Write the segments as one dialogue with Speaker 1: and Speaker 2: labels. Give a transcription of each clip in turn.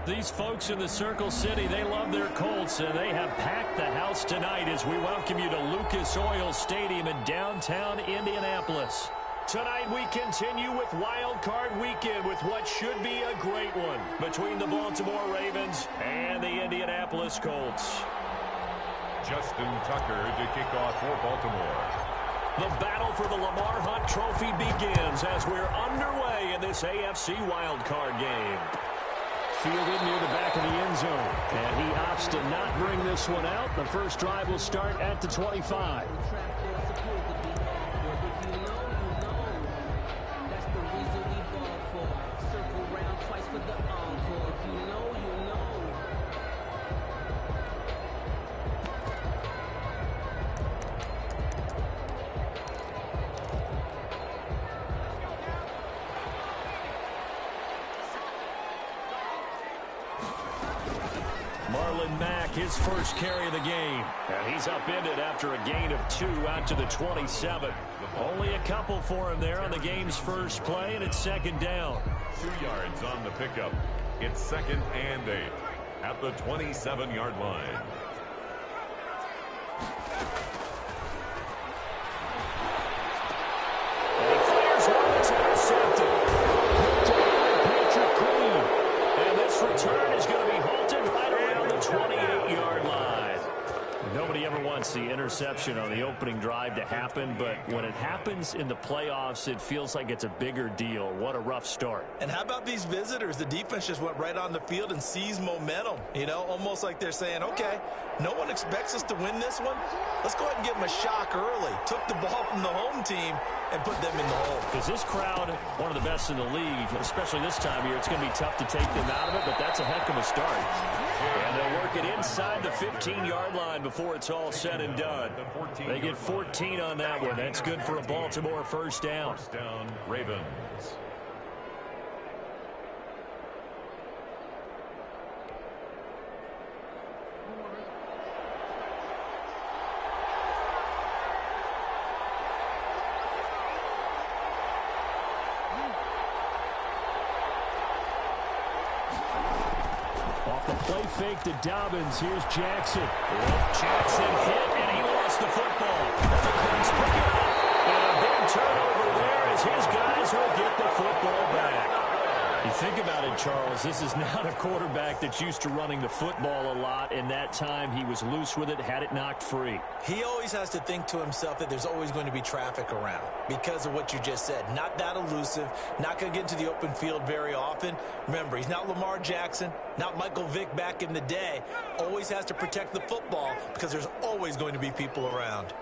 Speaker 1: These folks in the Circle City, they love their Colts, and they have packed the house tonight as we welcome you to Lucas Oil Stadium in downtown Indianapolis. Tonight we continue with Wild Card Weekend with what should be a great one between the Baltimore Ravens and the Indianapolis Colts.
Speaker 2: Justin Tucker to kick off for Baltimore.
Speaker 1: The battle for the Lamar Hunt Trophy begins as we're underway in this AFC Wild Card game. Fielded near the back of the end zone. And he opts to not bring this one out. The first drive will start at the 25. His first carry of the game. And he's upended after a gain of 2 out to the 27. Only a couple for him there on the game's first play, and it's second down.
Speaker 2: 2 yards on the pickup. It's 2nd and 8 at the 27-yard line.
Speaker 1: And he fires one that's intercepted. Patrick Queen. And this return is going to be halted right around the 28-yard line. Nobody ever wants the interception on the opening drive to happen, but when it happens in the playoffs, it feels like it's a bigger deal. What a rough start.
Speaker 3: And how about these visitors? The defense just went right on the field and seized momentum. You know, almost like they're saying, okay, no one expects us to win this one. Let's go ahead and give them a shock early. Took the ball from the home team and put them in the hole.
Speaker 1: Because this crowd, one of the best in the league, especially this time of year, it's going to be tough to take them out of it, but that's a heck of a start. And they'll work it inside the 15-yard line before it's all said and done. They get 14 on that one. That's good for a Baltimore first down.
Speaker 2: First down, Ravens.
Speaker 1: Play fake to Dobbins. Here's Jackson. Jackson hit, and he lost the football. The Colts pick it up. And a big turnover there as his guys will get the football back. You think about it, Charles, this is not a quarterback that's used to running the football a lot. In that time, he was loose with it, had it knocked free.
Speaker 3: He always has to think to himself that there's always going to be traffic around because of what you just said. Not that elusive, not going to get into the open field very often. Remember, he's not Lamar Jackson, not Michael Vick back in the day. Always has to protect the football because there's always going to be people around.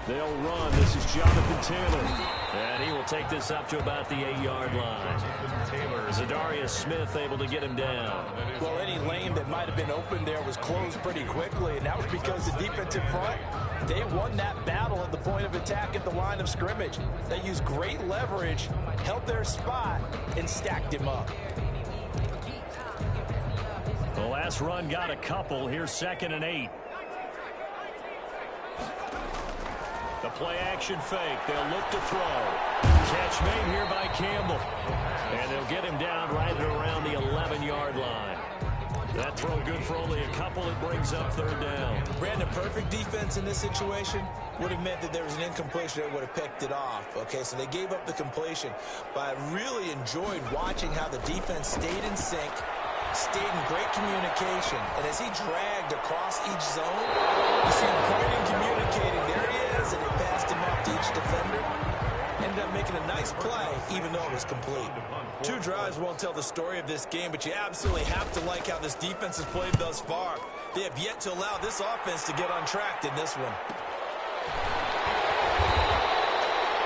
Speaker 1: They'll run. This is Jonathan Taylor. And he will take this up to about the 8-yard line. Zadarius Smith able to get him down.
Speaker 3: Well, any lane that might have been open there was closed pretty quickly, and that was because the defensive front, they won that battle at the point of attack at the line of scrimmage. They used great leverage, held their spot, and stacked him up.
Speaker 1: The last run got a couple. Here's 2nd and 8. The play-action fake. They'll look to throw. Catch made here by Campbell. And they'll get him down right around the 11-yard line. That throw good for only a couple. It brings up 3rd down.
Speaker 3: Brandon, perfect defense in this situation would have meant that there was an incompletion that would have picked it off. Okay, so they gave up the completion. But I really enjoyed watching how the defense stayed in sync, stayed in great communication. And as he dragged across each zone, you see him pointing, communicating. There he is, and he passed him off to each defender. Ended up making a nice play, even though it was complete. 2 drives won't tell the story of this game, but you absolutely have to like how this defense has played thus far. They have yet to allow this offense to get untracked in this one.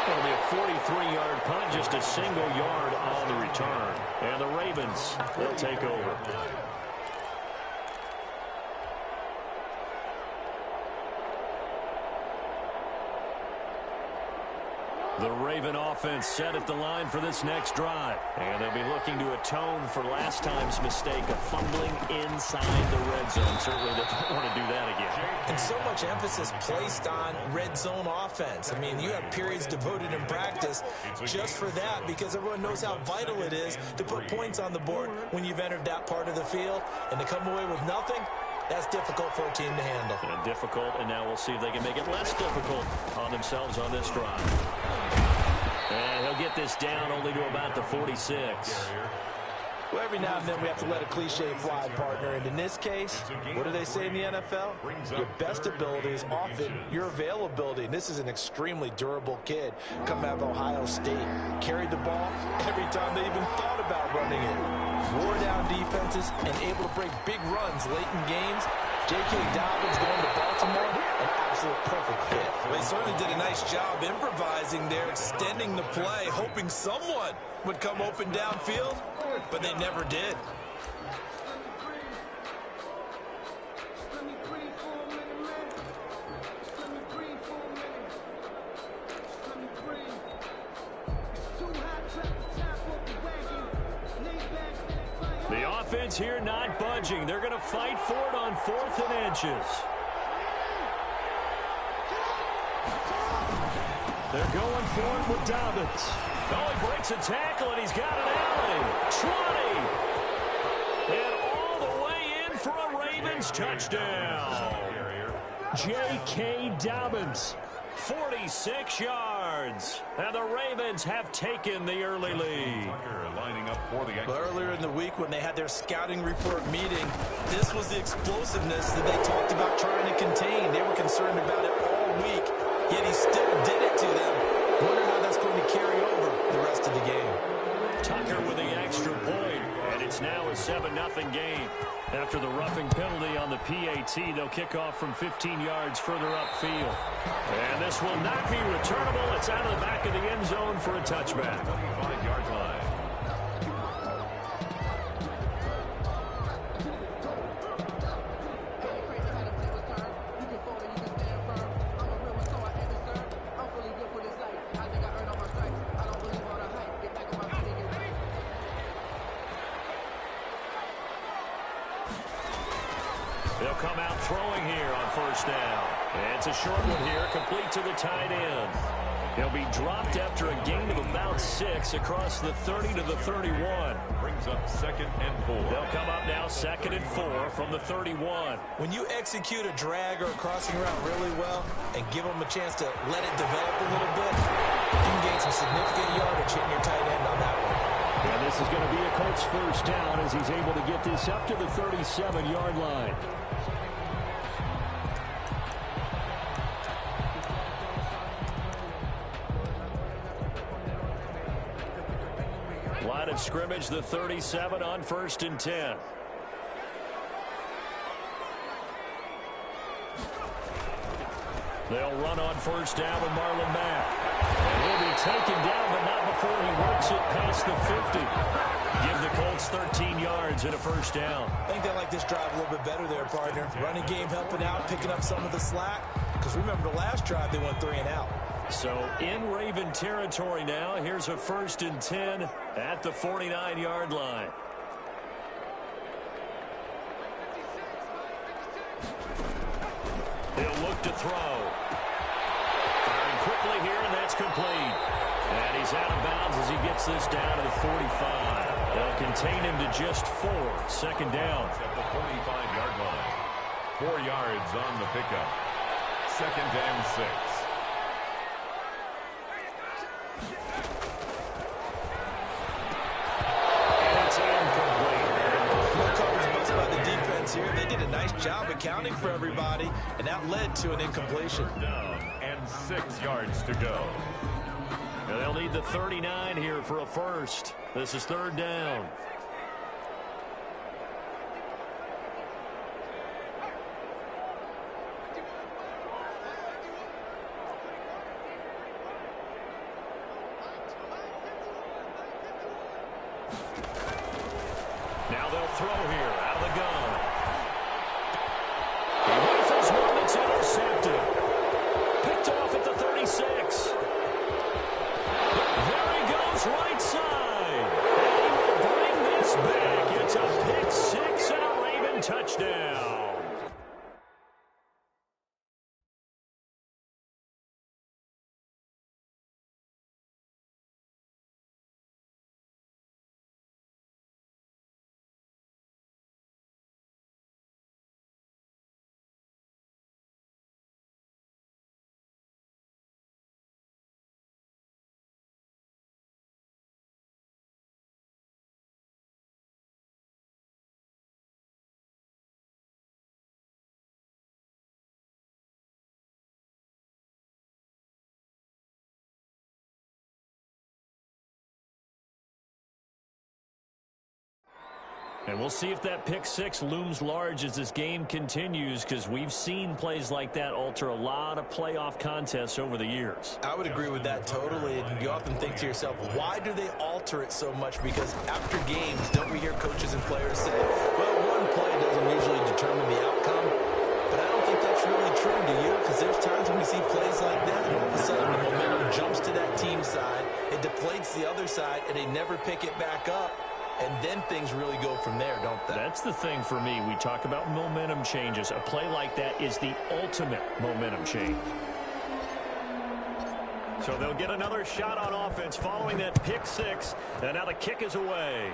Speaker 1: It'll be a 43-yard punt, just a single yard on the return. And the Ravens will take over. The Raven offense set at the line for this next drive. And they'll be looking to atone for last time's mistake of fumbling inside the red zone. Certainly they don't want to do that again.
Speaker 3: And so much emphasis placed on red zone offense. I mean, you have periods devoted in practice just for that because everyone knows how vital it is to put points on the board when you've entered that part of the field. And to come away with nothing, that's difficult for a team to handle.
Speaker 1: And difficult, and now we'll see if they can make it less difficult on themselves on this drive. And he'll get this down only to about the 46.
Speaker 3: Well, every now and then we have to let a cliche fly, partner. And in this case, what do they say in the NFL? Your best ability is often your availability. And this is an extremely durable kid coming out of Ohio State. Carried the ball every time they even thought about running it. Wore down defenses and able to break big runs late in games. J.K. Dobbins going to Baltimore, an absolute perfect fit.
Speaker 4: Well, they certainly did a nice job improvising there, extending the play, hoping someone would come open downfield, but they never did.
Speaker 1: The offense here not budging. They're going to fight for it on 4th and inches. They're going for it with Dobbins. Oh, he breaks a tackle, and he's got an alley. 20. And all the way in for a Ravens touchdown. J.K. Dobbins, 46 yards. And the Ravens have taken the early lead.
Speaker 3: But earlier in the week when they had their scouting report meeting, this was the explosiveness that they talked about trying to contain. They were concerned about it all week, yet he still did it to them. Wonder how that's going to carry over the rest of the game.
Speaker 1: Tucker with the extra point, and it's now a 7-0 game. After the roughing penalty on the PAT, they'll kick off from 15 yards further upfield. And this will not be returnable. It's out of the back of the end zone for a touchback.
Speaker 2: 25-yard line.
Speaker 1: They'll come out throwing here on 1st down. And it's a short one here, complete to the tight end. He'll be dropped after a gain of about 6 across the 30 to the 31.
Speaker 2: Brings up 2nd and 4.
Speaker 1: They'll come up now 2nd and 4 from the 31.
Speaker 3: When you execute a drag or a crossing route really well and give them a chance to let it develop a little bit, you can gain some significant yardage hitting your tight end on that one.
Speaker 1: And this is going to be a Colts 1st down as he's able to get this up to the 37-yard line. Line of scrimmage, the 37 on 1st and 10. They'll run on 1st down with Marlon Mack. And he'll be taken down, but not before he works it past the 50. Give the Colts 13 yards and a 1st down.
Speaker 3: I think they like this drive a little bit better there, partner. Running game helping out, picking up some of the slack. Because remember the last drive, they went 3 and out.
Speaker 1: So in Raven territory now. Here's a 1st and 10 at the 49-yard line. He'll look to throw. Firing quickly here, and that's complete. And he's out of bounds as he gets this down to the 45. They'll contain him to just 4. 2nd down.
Speaker 2: At the 45-yard line. 4 yards on the pickup. 2nd and 6.
Speaker 3: Here. They did a nice job accounting for everybody, and that led to an incompletion.
Speaker 2: Down and 6 yards to go.
Speaker 1: And they'll need the 39 here for a 1st. This is 3rd down. Now they'll throw here out of the gun. One that's intercepted. Picked off at the 36. And we'll see if that pick six looms large as this game continues, because we've seen plays like that alter a lot of playoff contests over the years.
Speaker 3: I would agree with that totally. And you often think to yourself, why do they alter it so much? Because after games, don't we hear coaches and players say, well, one play doesn't usually determine the outcome. But I don't think that's really true, do you? Because there's times when we see plays like that, and all of a sudden the momentum jumps to that team side, it deflates the other side, and they never pick it back up. And then things really go from there, don't they?
Speaker 1: That's the thing for me. We talk about momentum changes. A play like that is the ultimate momentum change. So they'll get another shot on offense following that pick six. And now the kick is away.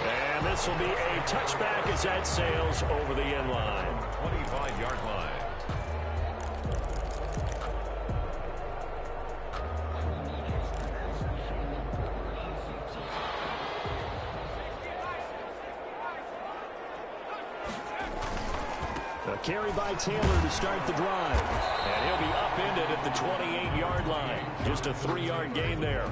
Speaker 1: And this will be a touchback as that sails over the end line.
Speaker 2: 25-yard line.
Speaker 1: A carry by Taylor to start the drive. And he'll be upended at the 28-yard line. Just a 3-yard gain there.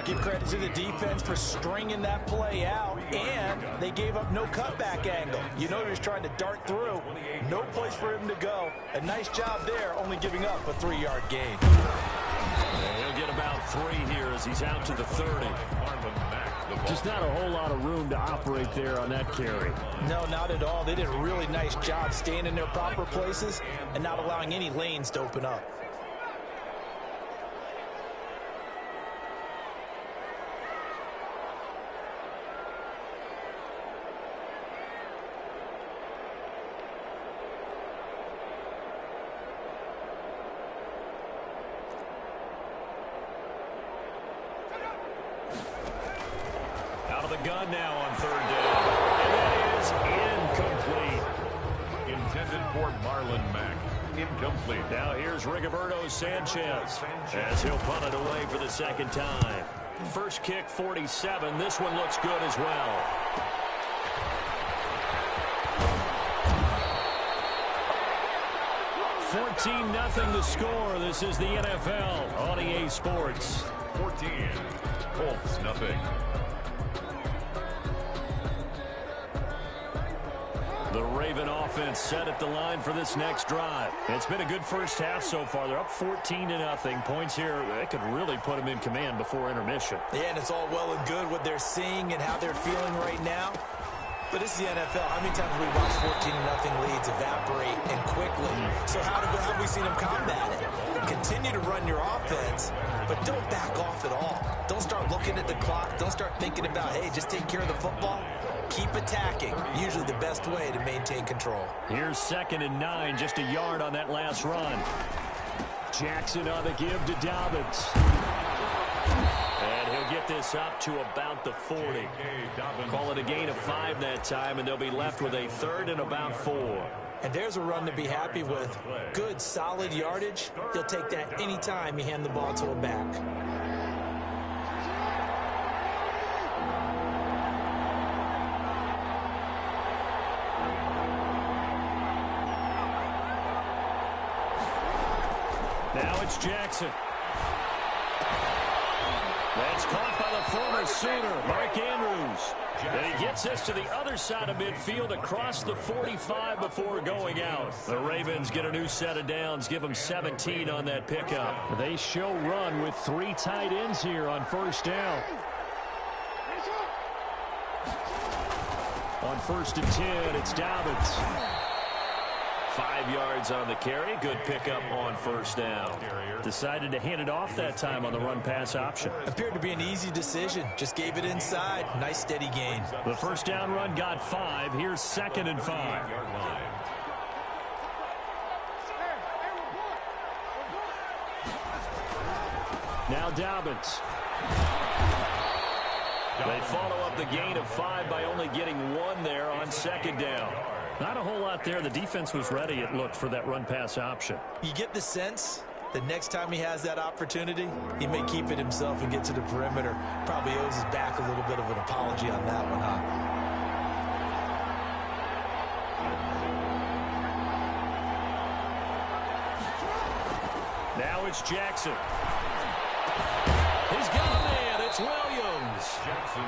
Speaker 3: Give credit to the defense for stringing that play out, and they gave up no cutback angle. You know he was trying to dart through. No place for him to go. A nice job there, only giving up a 3-yard gain.
Speaker 1: And he'll get about 3 here as he's out to the 30. Just not a whole lot of room to operate there on that carry.
Speaker 3: No, not at all. They did a really nice job staying in their proper places and not allowing any lanes to open up.
Speaker 1: Gun now on 3rd down. And that is incomplete.
Speaker 2: Intended for Marlon Mack. Incomplete.
Speaker 1: Now here's Rigoberto Sanchez as he'll punt it away for the second time. First kick, 47. This one looks good as well. $14-0 the score. This is the NFL on EA Sports.
Speaker 2: 14. Colts, nothing.
Speaker 1: The Raven offense set at the line for this next drive. It's been a good first half so far. They're up 14-0. Points here, they could really put them in command before intermission.
Speaker 3: Yeah, and it's all well and good what they're seeing and how they're feeling right now. But this is the NFL. How many times have we watched 14-0 leads evaporate and quickly? So how have we seen them combat it? Continue to run your offense, but don't back off at all. Don't start looking at the clock. Don't start thinking about, hey, just take care of the football. Keep attacking. Usually the best way to maintain control.
Speaker 1: Here's 2nd and 9, just a yard on that last run. Jackson on the give to Dobbins. And he'll get this up to about the 40. Call it a gain of 5 that time, and they'll be left with a 3rd and about 4.
Speaker 3: And there's a run to be happy with. Good, solid yardage. He'll take that anytime you hand the ball to a back.
Speaker 1: Now it's Jackson. That's caught by the former Sooner, Mark Andrews. And he gets this to the other side of midfield across the 45 before going out. The Ravens get a new set of downs, give them 17 on that pickup. They show run with 3 tight ends here on 1st down. On 1st and 10, it's Dobbins. 5 yards on the carry. Good pickup on 1st down. Decided to hand it off that time on the run-pass option.
Speaker 3: Appeared to be an easy decision. Just gave it inside. Nice, steady gain.
Speaker 1: The 1st down run got 5. Here's 2nd and 5. Now Dobbins. They follow up the gain of 5 by only getting 1 there on 2nd down. Not a whole lot there. The defense was ready, it looked, for that run-pass option.
Speaker 3: You get the sense that next time he has that opportunity, he may keep it himself and get to the perimeter. Probably owes his back a little bit of an apology on that one, huh?
Speaker 1: Now it's Jackson. He's got a man. It's Williams.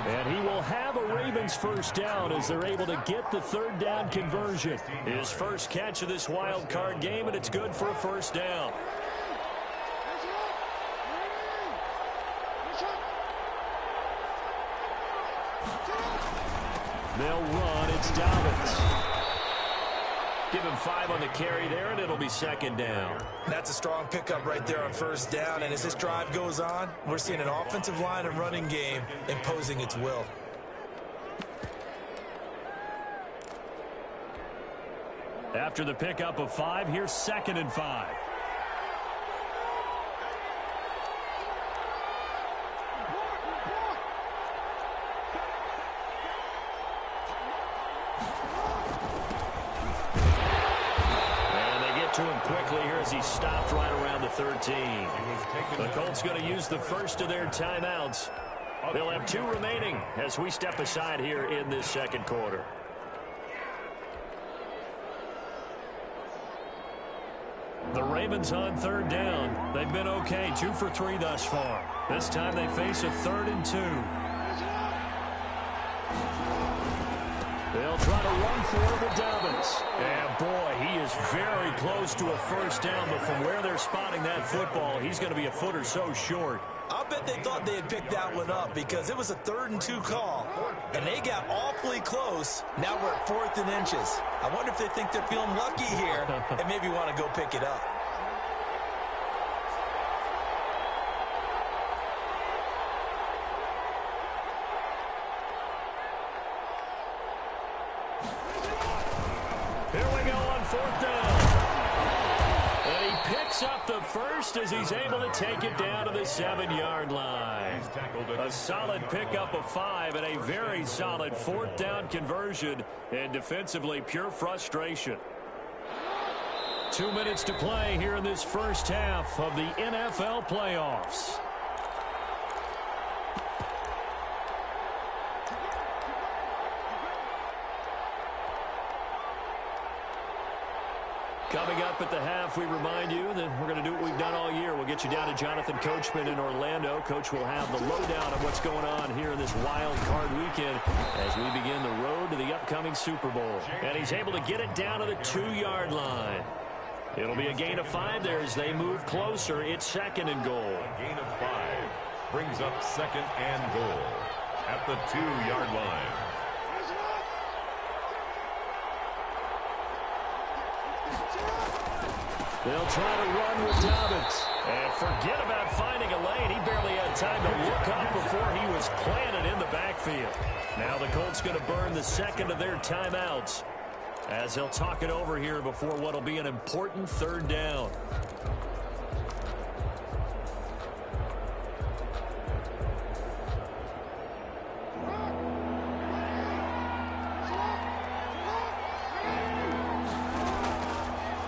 Speaker 1: And he will have a Ravens first down as they're able to get the third down conversion. His first catch of this wild card game, and it's good for a first down. They'll run. It's Dobbins. Give him 5 on the carry there, and it'll be second down.
Speaker 3: That's a strong pickup right there on first down. And as this drive goes on, we're seeing an offensive line and running game imposing its will.
Speaker 1: After the pickup of 5, here's 2nd and 5. To him quickly here as he stopped right around the 13. The Colts going to use the first of their timeouts. They'll have 2 remaining as we step aside here in this second quarter. The Ravens on third down. They've been okay, 2 for 3 thus far. This time they face a 3rd and 2. They'll try to run for it with Dobbins. And boy, he is very close to a first down, but from where they're spotting that football, he's going to be a foot or so short.
Speaker 3: I'll bet they thought they had picked that one up because it was a 3rd and 2 call, and they got awfully close. Now we're at 4th and inches. I wonder if they think they're feeling lucky here and maybe want to go pick it up.
Speaker 1: Here we go on 4th down. And he picks up the first as he's able to take it down to the 7-yard line. A solid pickup of 5 and a very solid 4th down conversion. And defensively, pure frustration. 2 minutes to play here in this first half of the NFL playoffs. Coming up at the half, we remind you that we're going to do what we've done all year. We'll get you down to Jonathan Coachman in Orlando. Coach will have the lowdown of what's going on here in this wild card weekend as we begin the road to the upcoming Super Bowl. And he's able to get it down to the 2-yard line. It'll be a gain of 5 there as they move closer. It's 2nd and goal.
Speaker 2: Gain of 5 brings up 2nd and goal at the 2-yard line.
Speaker 1: They'll try to run with Dobbins. And forget about finding a lane. He barely had time to look up before he was planted in the backfield. Now the Colts going to burn the 2nd of their timeouts as they'll talk it over here before what will be an important 3rd down.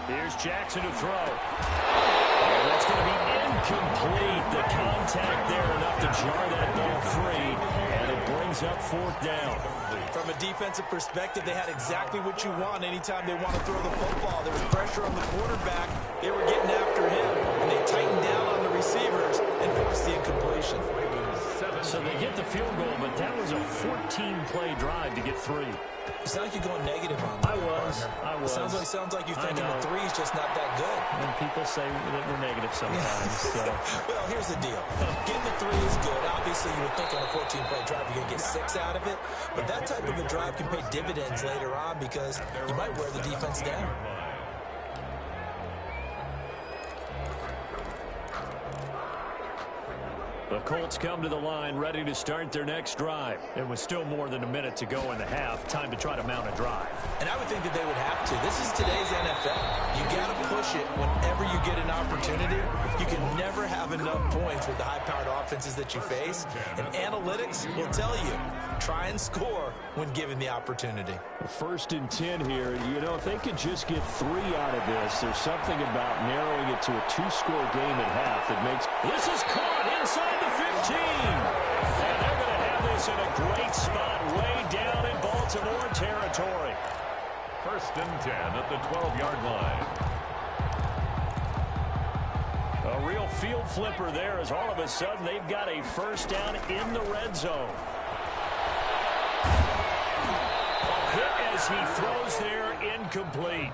Speaker 1: Here's Jackson to throw. And that's going to be incomplete. The contact there enough to jar that ball free. And it brings up 4th down.
Speaker 3: From a defensive perspective, they had exactly what you want anytime they want to throw the football. There was pressure on the quarterback. They were getting after him. And they tightened down on the receivers and forced the incompletion.
Speaker 1: So they get the field goal, but that was a 14-play drive to get 3.
Speaker 3: You sound like you're going negative on that.
Speaker 1: I was.
Speaker 3: Sounds like you're thinking the 3's just not that good.
Speaker 1: And people say that we're negative sometimes. So.
Speaker 3: Well, here's the deal. Getting the 3 is good. Obviously, you would think on a 14-play drive you're going to get 6 out of it. But that type of a drive can pay dividends later on because you might wear the defense down.
Speaker 1: The Colts come to the line ready to start their next drive. And with still more than a minute to go in the half, time to try to mount a drive.
Speaker 3: And I would think that they would have to. This is today's NFL. You got to push it whenever you get an opportunity. You can never have enough points with the high-powered offenses that you face. And analytics will tell you, try and score when given the opportunity.
Speaker 1: 1st and 10 here. You know, if they could just get 3 out of this, there's something about narrowing it to a 2-score game at half that makes... This is caught inside the 15. And they're going to have this in a great spot way down in Baltimore territory.
Speaker 2: 1st and 10 at the 12-yard line.
Speaker 1: A real field flipper there as all of a sudden they've got a first down in the red zone. as he throws there, incomplete.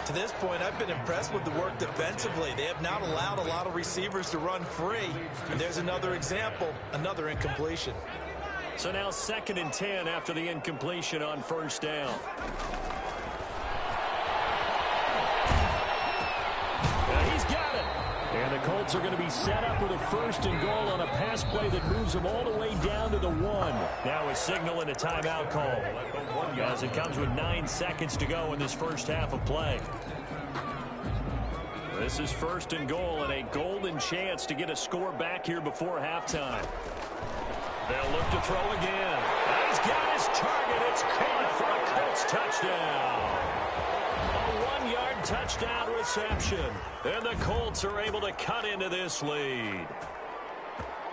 Speaker 3: To this point, I've been impressed with the work defensively. They have not allowed a lot of receivers to run free. And there's another example, another incompletion.
Speaker 1: So now 2nd and 10 after the incompletion on first down. He's got it. And the Colts are going to be set up with a 1st and goal on a pass play that moves them all the way down to the 1. Now a signal and a timeout call, as it comes with 9 seconds to go in this first half of play. This is 1st and goal and a golden chance to get a score back here before halftime. They'll look to throw again. He's got his target. It's caught for a Colts touchdown. A 1-yard touchdown reception. And the Colts are able to cut into this lead.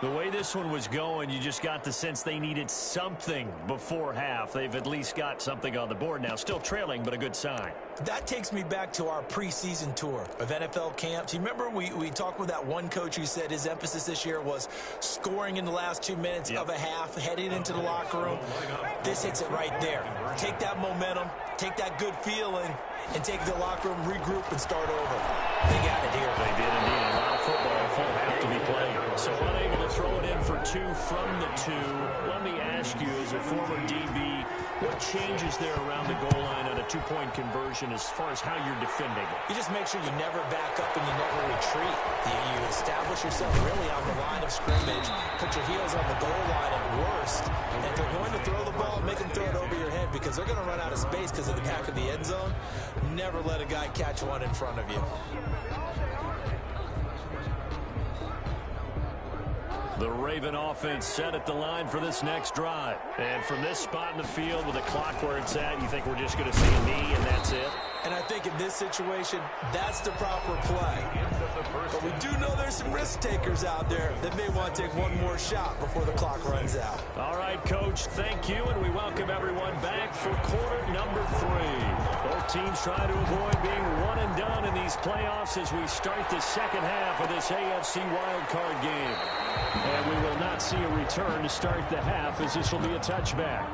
Speaker 1: The way this one was going, you just got the sense they needed something before half. They've at least got something on the board now. Still trailing, but a good sign.
Speaker 3: That takes me back to our preseason tour of NFL camps. You remember we talked with that one coach who said his emphasis this year was scoring in the last 2 minutes of a half, heading into the locker room. This hits it right there. Take that momentum, take that good feeling, and take the locker room, regroup, and start over. They got it here.
Speaker 1: They did indeed. A lot of football full half to be played. So unable to throw it in for 2 from the 2. Let me ask you, as a former DB, what changes there around the goal line on a 2-point conversion as far as how you're defending?
Speaker 3: You just make sure you never back up and you never retreat. You establish yourself really on the line of scrimmage, put your heels on the goal line at worst, and if they're going to throw the ball, make them throw it over your head because they're going to run out of space because of the back of the end zone. Never let a guy catch one in front of you.
Speaker 1: The Raven offense set at the line for this next drive. And from this spot in the field with the clock where it's at, you think we're just going to see a knee and that's it?
Speaker 3: And I think in this situation, that's the proper play. But we do know there's some risk takers out there that may want to take one more shot before the clock runs out.
Speaker 1: All right, Coach, thank you, and we welcome everyone back for quarter number 3. Both teams trying to avoid being one and done in these playoffs as we start the second half of this AFC wildcard game. And we will not see a return to start the half as this will be a touchback.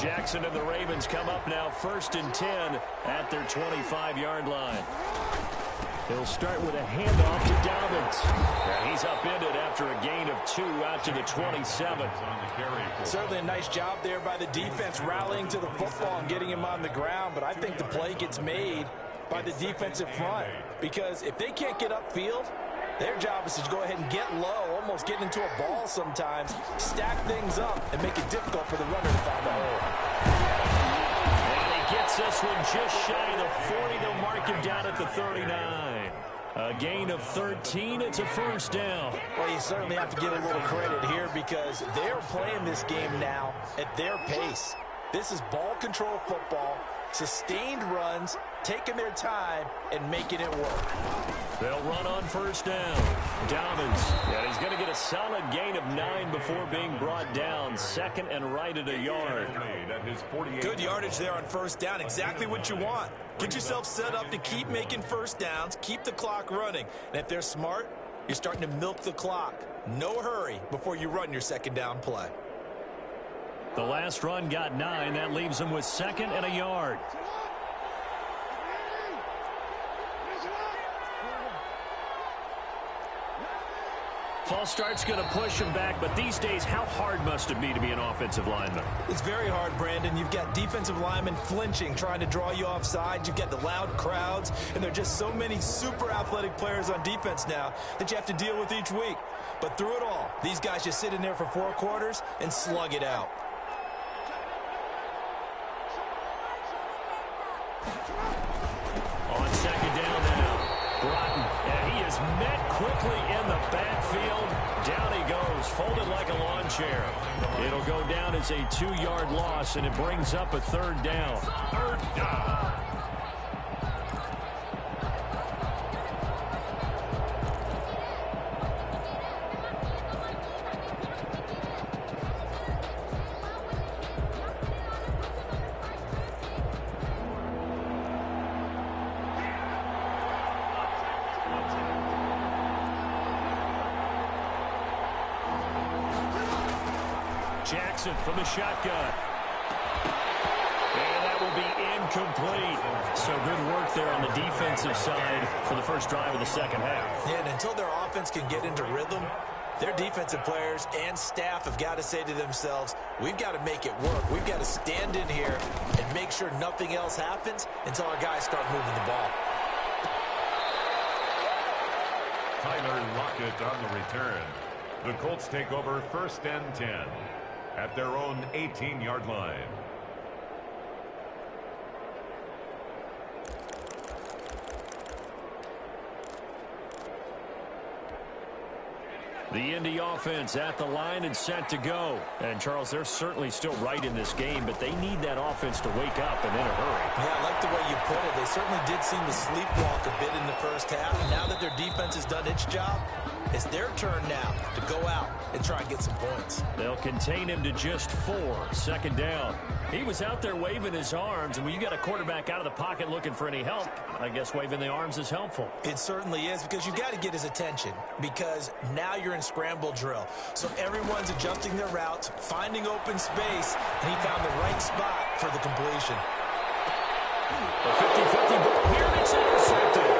Speaker 1: Jackson and the Ravens come up now 1st and 10 at their 25-yard line. He'll start with a handoff to Dobbins. And he's upended after a gain of 2 out to the 27.
Speaker 3: Certainly a nice job there by the defense rallying to the football and getting him on the ground. But I think the play gets made by the defensive front. Because if they can't get upfield, their job is to go ahead and get low, almost get into a ball sometimes, stack things up, and make it difficult for the runner to find the hole.
Speaker 1: And he gets this one just shy of the 40. They'll mark him down at the 39. A gain of 13. It's a first down.
Speaker 3: Well, you certainly have to give a little credit here because they're playing this game now at their pace. This is ball control football, sustained runs, taking their time, and making it work.
Speaker 1: They'll run on first down. Dobbins, and he's going to get a solid gain of 9 before being brought down. 2nd and right at a yard.
Speaker 3: Good yardage there on first down. Exactly what you want. Get yourself set up to keep making first downs, keep the clock running. And if they're smart, you're starting to milk the clock. No hurry before you run your second down play.
Speaker 1: The last run got 9. That leaves them with 2nd and a yard. False start's going to push him back, but these days, how hard must it be to be an offensive lineman?
Speaker 3: It's very hard, Brandon. You've got defensive linemen flinching, trying to draw you offside. You've got the loud crowds, and there are just so many super athletic players on defense now that you have to deal with each week. But through it all, these guys just sit in there for 4 quarters and slug it out.
Speaker 1: On second down now, Broughton, and he is met quickly in the backfield. Down he goes, folded like a lawn chair. It'll go down as a 2-yard loss, and it brings up a 3rd down. 3rd down. Jackson from the shotgun. And that will be incomplete. So good work there on the defensive side for the first drive of the second half.
Speaker 3: Yeah, and until their offense can get into rhythm, their defensive players and staff have got to say to themselves, we've got to make it work. We've got to stand in here and make sure nothing else happens until our guys start moving the ball.
Speaker 2: Tyler Lockett on the return. The Colts take over 1st and 10 at their own 18-yard line.
Speaker 1: The Indy offense at the line and set to go. And, Charles, they're certainly still right in this game, but they need that offense to wake up and in a hurry.
Speaker 3: Yeah, I like the way you put it. They certainly did seem to sleepwalk a bit in the first half. Now that their defense has done its job, it's their turn now to go out and try and get some points.
Speaker 1: They'll contain him to just 4. 2nd down. He was out there waving his arms, and when you got a quarterback out of the pocket looking for any help, I guess waving the arms is helpful.
Speaker 3: It certainly is, because you've got to get his attention, because now you're in scramble drill. So everyone's adjusting their routes, finding open space, and he found the right spot for the completion.
Speaker 1: A 50-50 ball here, and it's intercepted.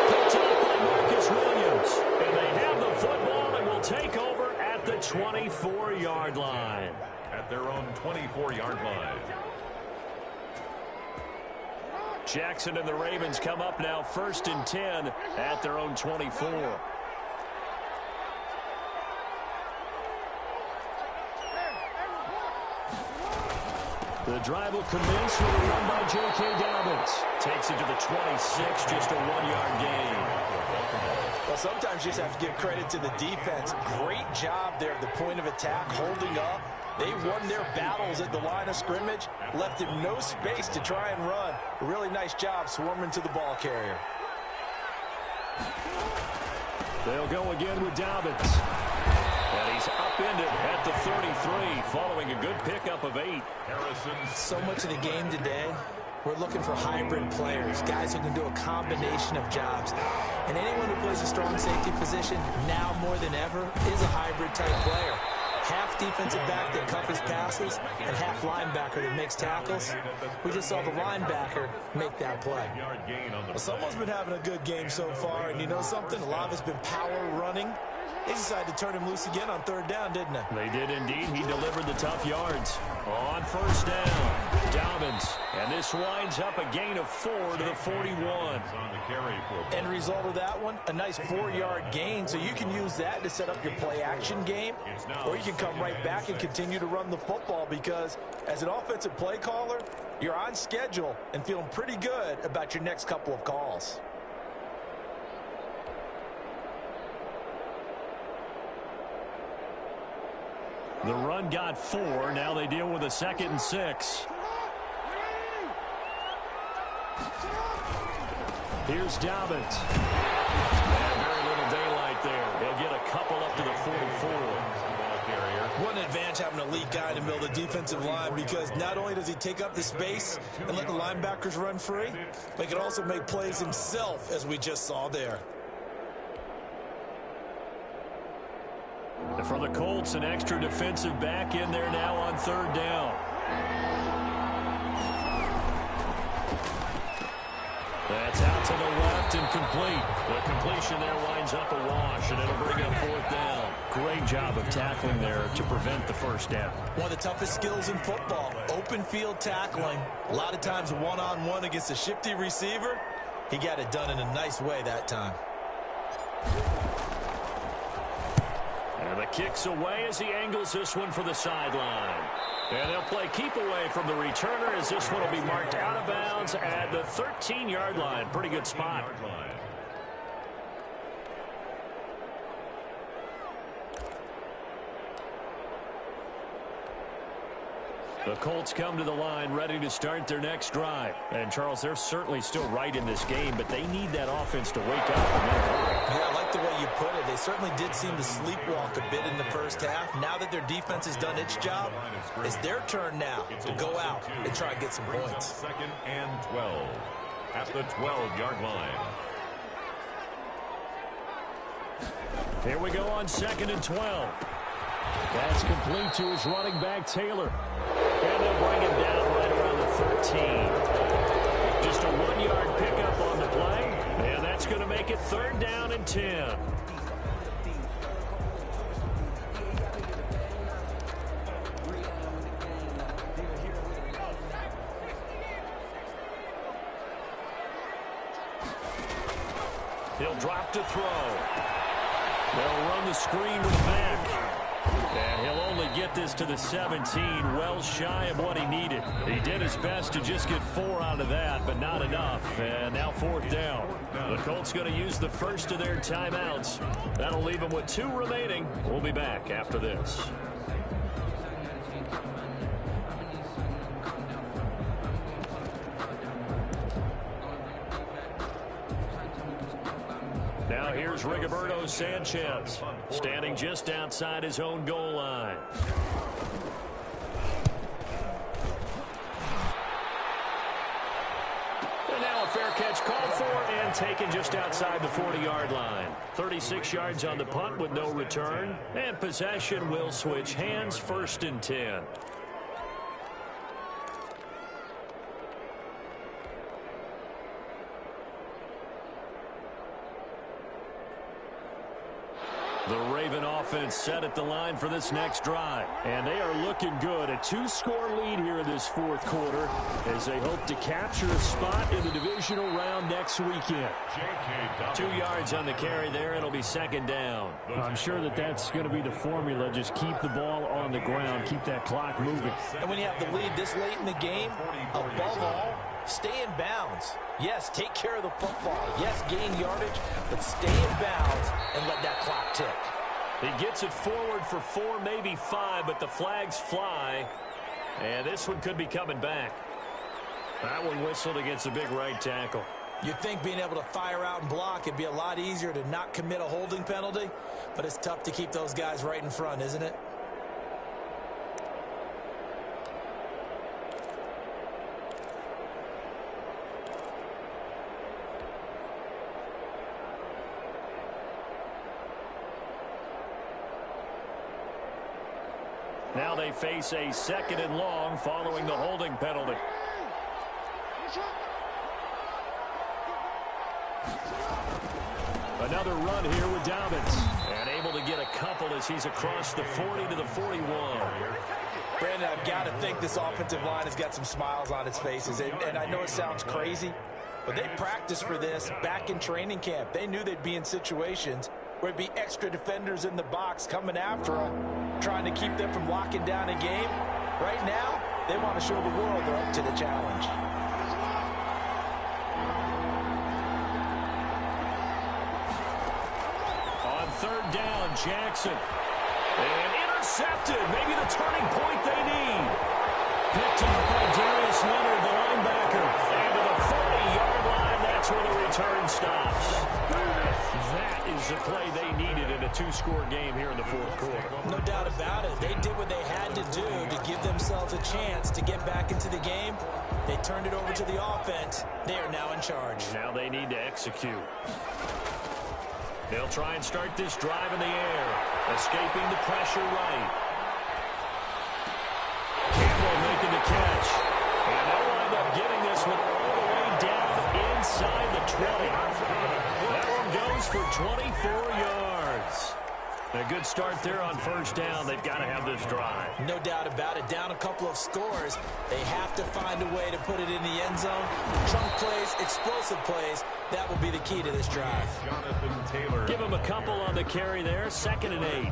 Speaker 1: Picked up by Marcus Williams. And they have the football and will take over at the 24-yard line.
Speaker 2: At their own 24-yard line.
Speaker 1: Jackson and the Ravens come up now 1st and 10 at their own 24. The drive will commence with a run by J.K. Dobbins. Takes it to the 26, just a 1-yard gain.
Speaker 3: Well, sometimes you just have to give credit to the defense. Great job there at the point of attack, holding up. They won their battles at the line of scrimmage, left him no space to try and run. A really nice job swarming to the ball carrier.
Speaker 1: They'll go again with Dobbins. And he's upended at the 33, following a good pickup of 8.
Speaker 3: So much of the game today, we're looking for hybrid players, guys who can do a combination of jobs. And anyone who plays a strong safety position, now more than ever, is a hybrid-type player. Half defensive back that covers passes, and half linebacker that makes tackles. We just saw the linebacker make that play. Well, someone's been having a good game so far, and you know something? A lot of it's been power running. They decided to turn him loose again on 3rd down, didn't they?
Speaker 1: They did indeed. He delivered the tough yards. On 1st down, Dobbins. And this winds up a gain of 4 to the 41.
Speaker 3: End result of that one, a nice 4-yard gain. So you can use that to set up your play-action game. Or you can come right back and continue to run the football, because as an offensive play caller, you're on schedule and feeling pretty good about your next couple of calls.
Speaker 1: The run got 4. Now they deal with a 2nd and 6. Here's Dobbins. And very little daylight there. He'll get a couple up to the 44.
Speaker 3: What an advantage having a lead guy in the middle of the defensive line, because not only does he take up the space and let the linebackers run free, but he can also make plays himself, as we just saw there.
Speaker 1: And for the Colts, an extra defensive back in there now on 3rd down. That's out to the left and complete. The completion there winds up a wash, and it'll bring up 4th down. Great job of tackling there to prevent the 1st down.
Speaker 3: One of the toughest skills in football, open field tackling. A lot of times one-on-one against a shifty receiver. He got it done in a nice way that time.
Speaker 1: And the kick's away as he angles this one for the sideline. And they'll play keep away from the returner, as this one will be marked out of bounds at the 13-yard line. Pretty good spot. The Colts come to the line ready to start their next drive. And, Charles, they're certainly still right in this game, but they need that offense to wake up.
Speaker 3: Yeah, I like the way you put it. They certainly did seem to sleepwalk a bit in the first half. Now that their defense has done its job, it's their turn now to go out and try and get some points.
Speaker 2: 2nd and 12 at the 12-yard line.
Speaker 1: Here we go on 2nd and 12. That's complete to his running back, Taylor. And they'll bring him down right around the 13. Just a 1-yard pickup on the play. And that's going to make it 3rd down and 10. He'll drop to throw. They'll run the screen with Mack. And he'll only get this to the 17, well shy of what he needed. He did his best to just get 4 out of that, but not enough. And now 4th down. The Colts going to use the first of their timeouts. That'll leave them with 2 remaining. We'll be back after this. Now here's Rigoberto Sanchez, standing just outside his own goal line. And now a fair catch called for and taken just outside the 40-yard line. 36 yards on the punt with no return. And possession will switch hands, 1st and 10. The Raven offense set at the line for this next drive. And they are looking good. A 2-score lead here in this 4th quarter as they hope to capture a spot in the divisional round next weekend. 2 yards on the carry there. It'll be 2nd down. I'm sure that's going to be the formula. Just keep the ball on the ground. Keep that clock moving.
Speaker 3: And when you have the lead this late in the game, above all, stay in bounds. Yes, take care of the football. Yes, gain yardage, but stay in bounds and let that clock tick.
Speaker 1: He gets it forward for 4, maybe 5, but the flags fly. And this one could be coming back. That one whistled against a big right tackle.
Speaker 3: You'd think being able to fire out and block it'd be a lot easier to not commit a holding penalty, but it's tough to keep those guys right in front, isn't it?
Speaker 1: Now they face a 2nd and long following the holding penalty. Another run here with Dobbins. And able to get a couple as he's across the 40 to the 41.
Speaker 3: Brandon, I've got to think this offensive line has got some smiles on its faces. And I know it sounds crazy, but they practiced for this back in training camp. They knew they'd be in situations where it'd be extra defenders in the box coming after them, trying to keep them from locking down a game. Right now, they want to show the world they're up to the challenge.
Speaker 1: On 3rd down, Jackson. And intercepted. Maybe the turning point they need. Picked up by Darius Leonard, the linebacker. And to the 40-yard line, that's where the return stops. That is the play they needed in a 2-score game here in the 4th quarter.
Speaker 3: No doubt about it. They did what they had to do to give themselves a chance to get back into the game. They turned it over to the offense. They are now in charge.
Speaker 1: Now they need to execute. They'll try and start this drive in the air, escaping the pressure right. Campbell making the catch. And they'll wind up getting this one all the way down inside the 20. That one goes for 24 yards. A good start there on 1st down. They've got to have this drive.
Speaker 3: No doubt about it. Down a couple of scores. They have to find a way to put it in the end zone. Trunk plays, explosive plays. That will be the key to this drive.
Speaker 1: Give them a couple on the carry there. 2nd and 8.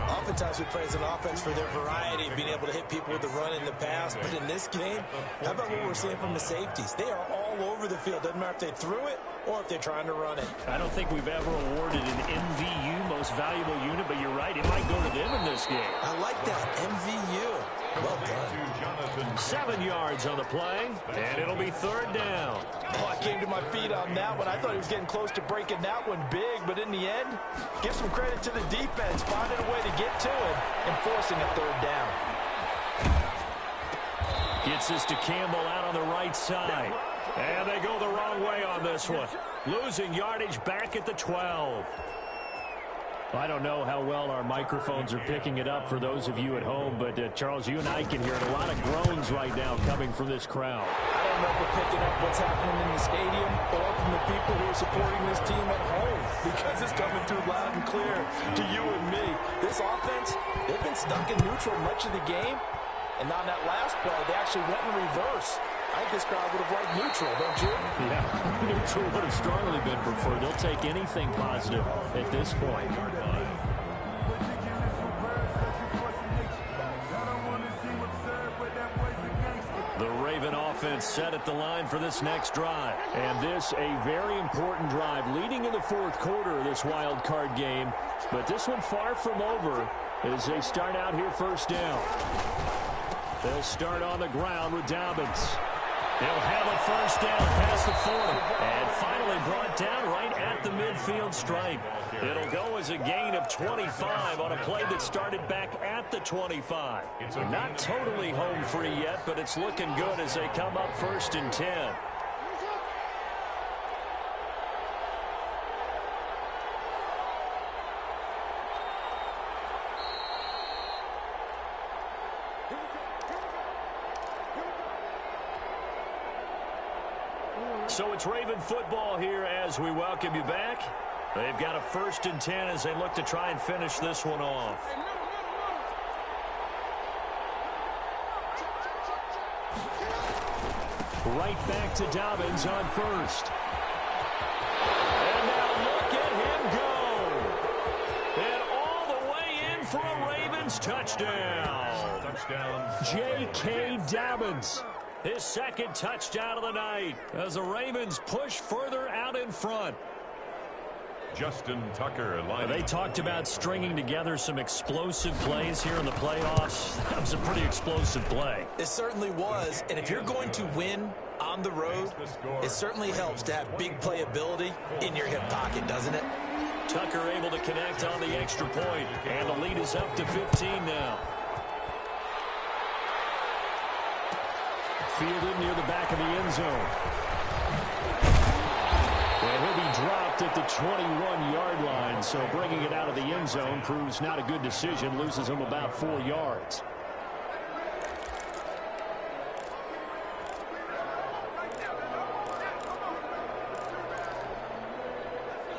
Speaker 3: Oftentimes we praise an offense for their variety of being able to hit people with the run in the pass. But in this game, how about what we're seeing from the safeties? They are all over the field. Doesn't matter if they threw it or if they're trying to run it.
Speaker 1: I don't think we've ever awarded an MVU, most valuable unit, but you're right. It might go to them in this game.
Speaker 3: I like that. MVU. Well done.
Speaker 1: 7 yards on the play, and it'll be 3rd down.
Speaker 3: Oh, I came to my feet on that one. I thought he was getting close to breaking that one big, but in the end, give some credit to the defense, finding a way to get to it and forcing a 3rd down.
Speaker 1: Gets this to Campbell out on the right side. And they go the wrong way on this one. Losing yardage back at the 12. I don't know how well our microphones are picking it up for those of you at home, but Charles, you and I can hear it. A lot of groans right now coming from this crowd.
Speaker 3: I don't know if we're picking up what's happening in the stadium or from the people who are supporting this team at home, because it's coming through loud and clear to you and me. This offense, they've been stuck in neutral much of the game, and on that last play, they actually went in reverse. I think this crowd would have liked neutral, don't you?
Speaker 1: Yeah, neutral would have strongly been preferred. They'll take anything positive at this point. The Raven offense set at the line for this next drive. And this a very important drive leading in the fourth quarter of this wild card game. But this one far from over as they start out here first down. They'll start on the ground with Dobbins. They'll have a first down past the 40. And finally brought down right at the midfield stripe. It'll go as a gain of 25 on a play that started back at the 25. Not totally home free yet, but it's looking good as they come up first and 10. So it's Raven football here as we welcome you back. They've got a first and 10 as they look to try and finish this one off. Right back to Dobbins on first. And now look at him go. And all the way in for a Ravens touchdown. J.K. Dobbins. His second touchdown of the night as the Ravens push further out in front.
Speaker 2: Justin Tucker.
Speaker 1: They talked about stringing together some explosive plays here in the playoffs. That was a pretty explosive play.
Speaker 3: It certainly was, and if you're going to win on the road, it certainly helps to have big playability in your hip pocket, doesn't it?
Speaker 1: Tucker able to connect on the extra point, and the lead is up to 15 now. Fielded near the back of the end zone. And he'll be dropped at the 21-yard line, so bringing it out of the end zone proves not a good decision, loses him about 4 yards.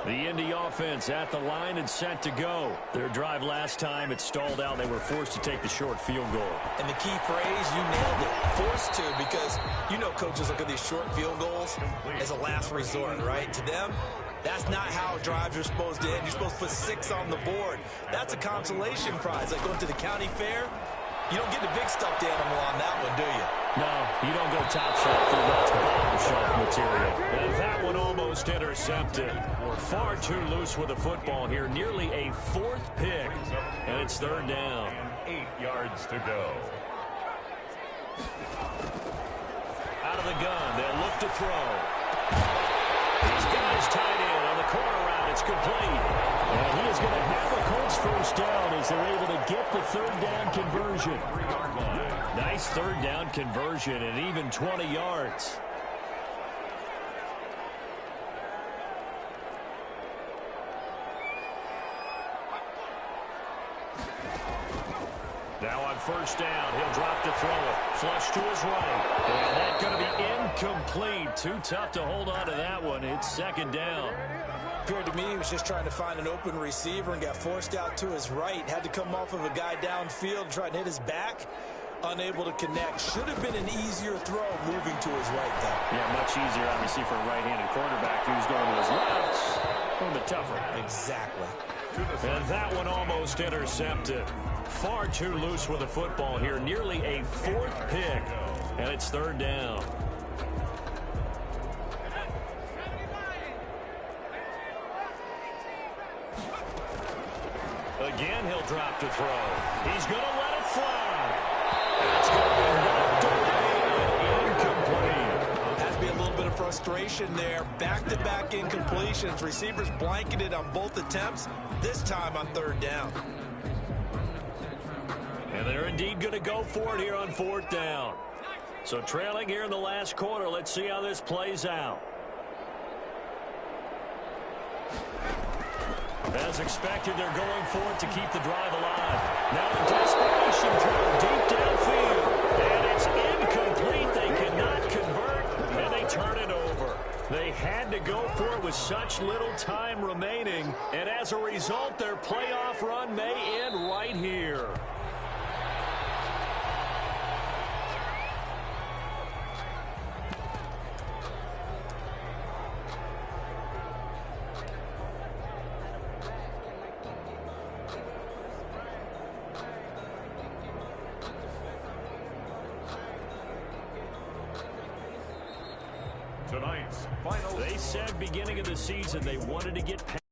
Speaker 1: The Indy offense at the line and set to go. Their drive last time, it stalled out. They were forced to take the short field goal.
Speaker 3: And the key phrase, you nailed it, forced to, because you know coaches look at these short field goals as a last resort, right? To them, that's not how drives are supposed to end. You're supposed to put 6 on the board. That's a consolation prize. Like going to the county fair, you don't get the big stuffed animal on that one, do you?
Speaker 1: No, you don't go top shelf. That's bottom shelf material. And that one almost intercepted. We're far too loose with the football here. Nearly a 4th pick. And it's third down.
Speaker 2: And 8 yards to go.
Speaker 1: Out of the gun. They'll look to throw. These guys tied in on the corner route. It's complete. And he is going to have a Colts first down as they're able to get the third down conversion.
Speaker 2: 3-yard line.
Speaker 1: Nice third down conversion and even 20 yards. Now on first down, he'll drop to throw it. Flush to his right. And that's going to be incomplete. Too tough to hold on to that one. It's second down.
Speaker 3: Appeared to me he was just trying to find an open receiver and got forced out to his right. Had to come off of a guy downfield, try to hit his back. Unable to connect. Should have been an easier throw moving to his right, though.
Speaker 1: Yeah, much easier, obviously, for a right-handed quarterback who's going to his left. A little bit tougher.
Speaker 3: Exactly.
Speaker 1: And that one almost intercepted. Far too loose with the football here. Nearly a 4th pick. And it's third down. Again, he'll drop to throw. He's going to let it fly. It's going to be knocked away and incomplete.
Speaker 3: Has to be a little bit of frustration there. Back-to-back incompletions. Receivers blanketed on both attempts. This time on third down.
Speaker 1: And they're indeed going to go for it here on fourth down. So trailing here in the last quarter. Let's see how this plays out. As expected, they're going for it to keep the drive alive. Now a desperation throw deep downfield. And it's incomplete. They cannot convert, and they turn it over. They had to go for it with such little time remaining. And as a result, their playoff run may end right here.
Speaker 2: Tonight's final.
Speaker 1: They said beginning of the season they wanted to get past